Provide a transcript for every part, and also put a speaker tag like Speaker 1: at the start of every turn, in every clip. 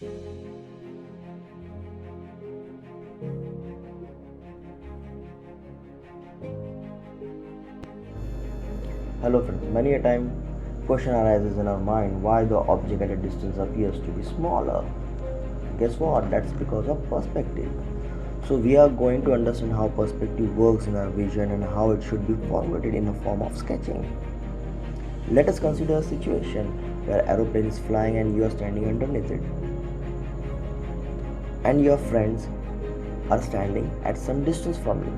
Speaker 1: Hello friends, many a time question arises in our mind why the object at a distance appears to be smaller. Guess what? That's because of perspective. So we are going to understand how perspective works in our vision and how it should be formulated in the form of sketching. Let us consider a situation where aeroplane is flying and you are standing underneath it. And your friends are standing at some distance from you.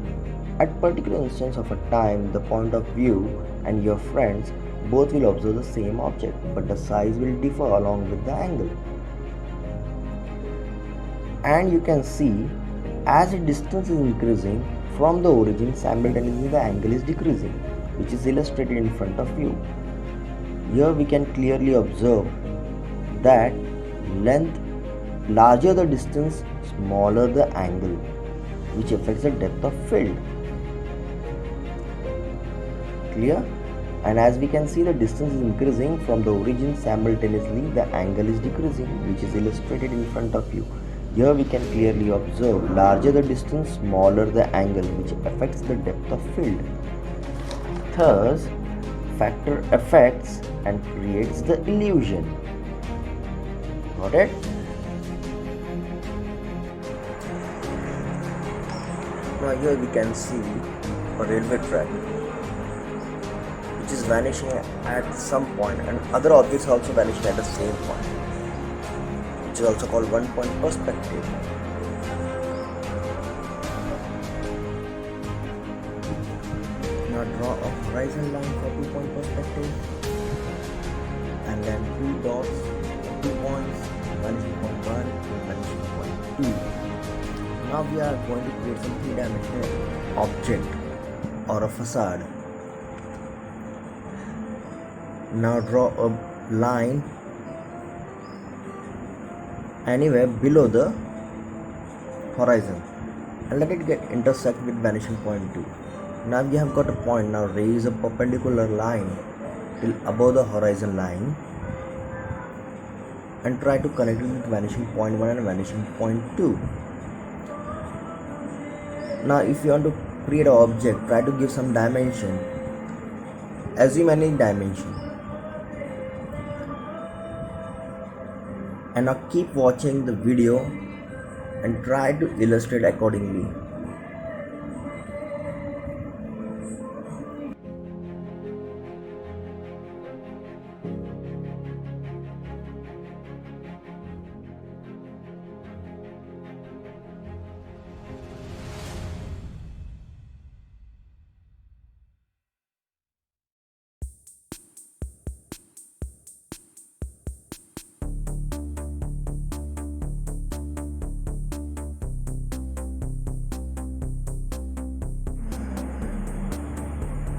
Speaker 1: At particular instance of a time, the point of view and your friends both will observe the same object, but the size will differ along with the angle. And you can see as the distance is increasing from the origin, simultaneously the angle is decreasing, which is illustrated in front of you. Here we can clearly observe that length larger the distance, smaller the angle, which affects the depth of field. Clear? And as we can see, the distance is increasing from the origin, simultaneously the angle is decreasing, which is illustrated in front of you. Here we can clearly observe larger the distance, smaller the angle, which affects the depth of field. Thus, factor affects and creates the illusion. Got it? Now here we can see a railway track which is vanishing at some point, and other objects also vanishing at the same point, which is also called one point perspective. Now draw a horizon line for 2 point perspective and then 2 dots, 2 points, vanishing point 1 and vanishing point 2. Now we are going to create some 3-dimensional object or a facade. Now draw a line anywhere below the horizon and let it get intersect with vanishing point 2. Now we have got a point. Now raise a perpendicular line till above the horizon line and try to connect it with vanishing point 1 and vanishing point 2. Now if you want to create an object, try to give some dimension. Assume any dimension. And now keep watching the video and try to illustrate accordingly.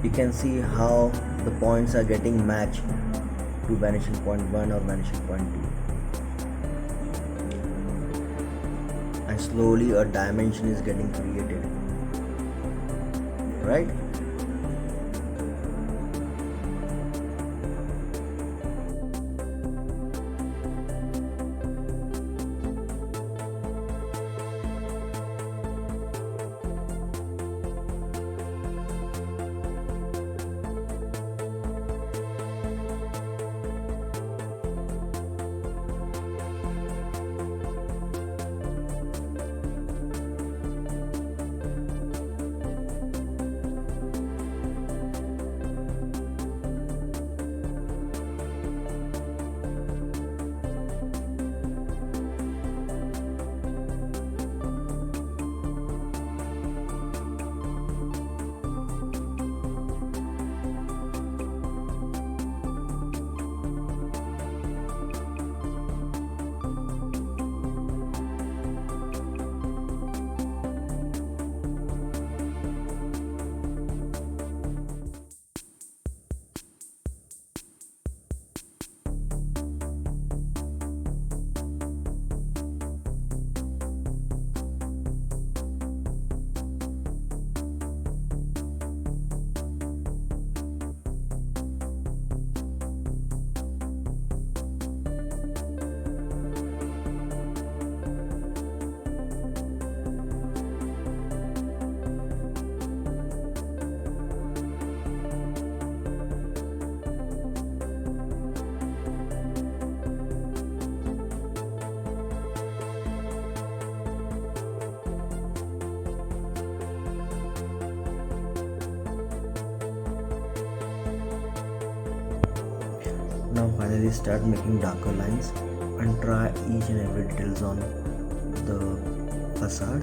Speaker 1: You can see how the points are getting matched to vanishing point 1 or vanishing point 2, and slowly a dimension is getting created, right? Finally start making darker lines and try each and every details on the facade.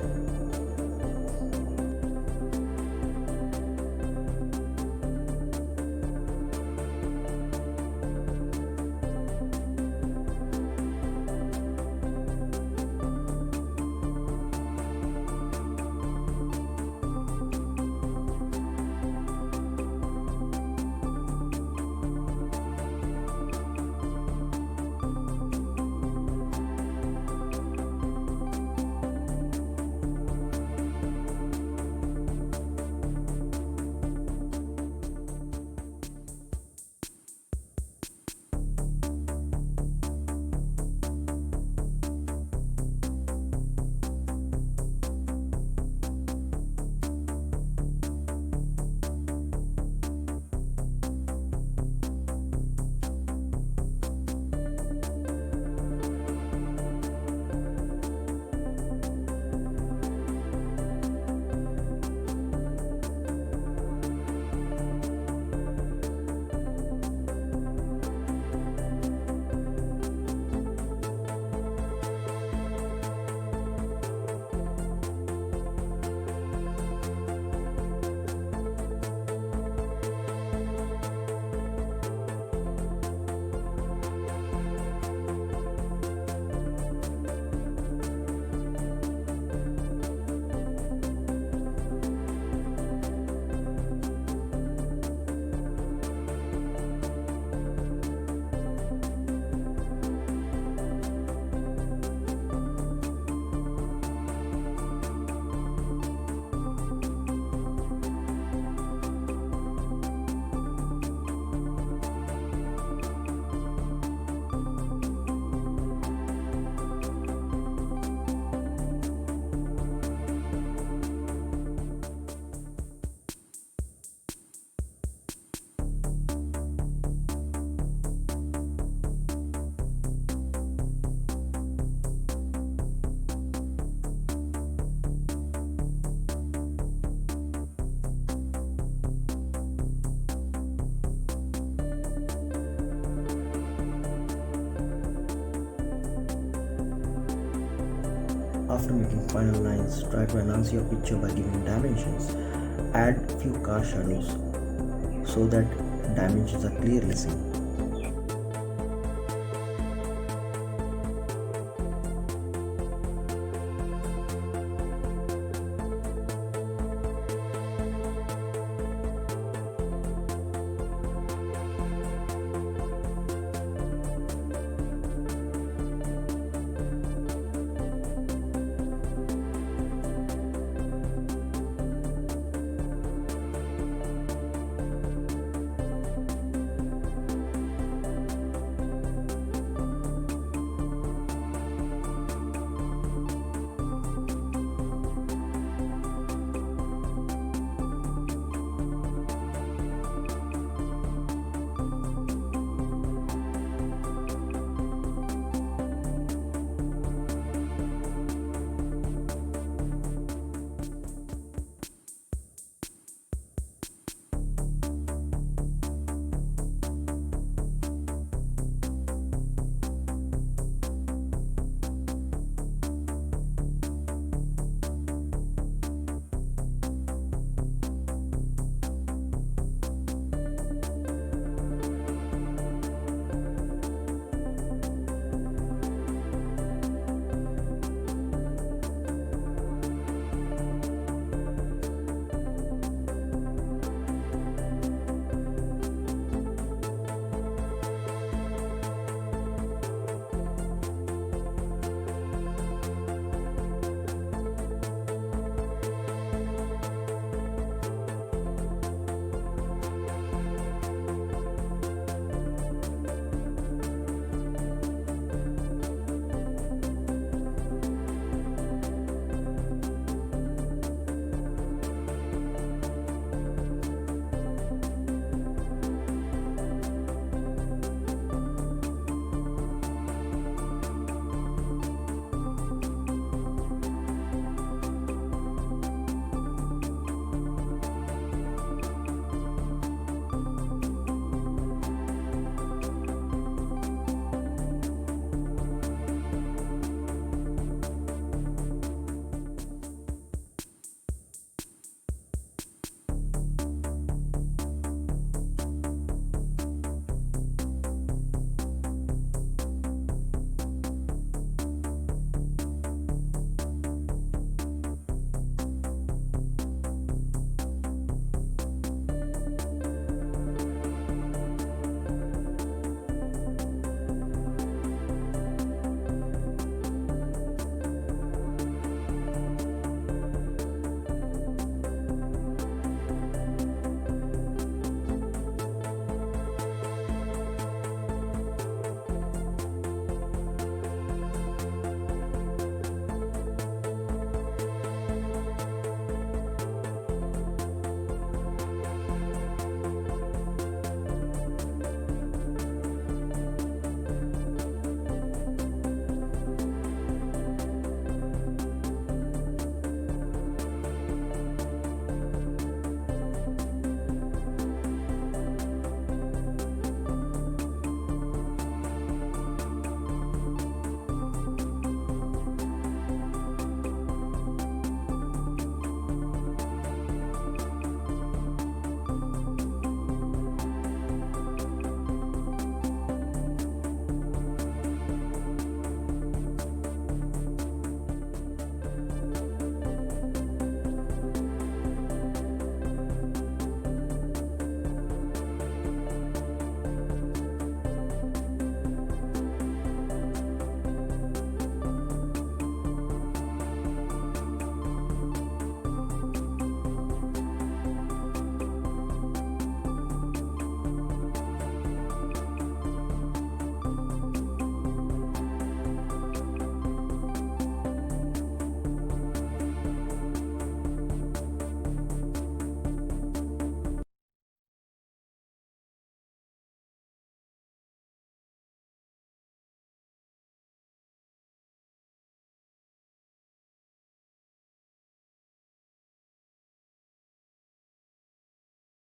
Speaker 1: After making final lines, try to enhance your picture by giving dimensions. Add few car shadows so that dimensions are clearly seen.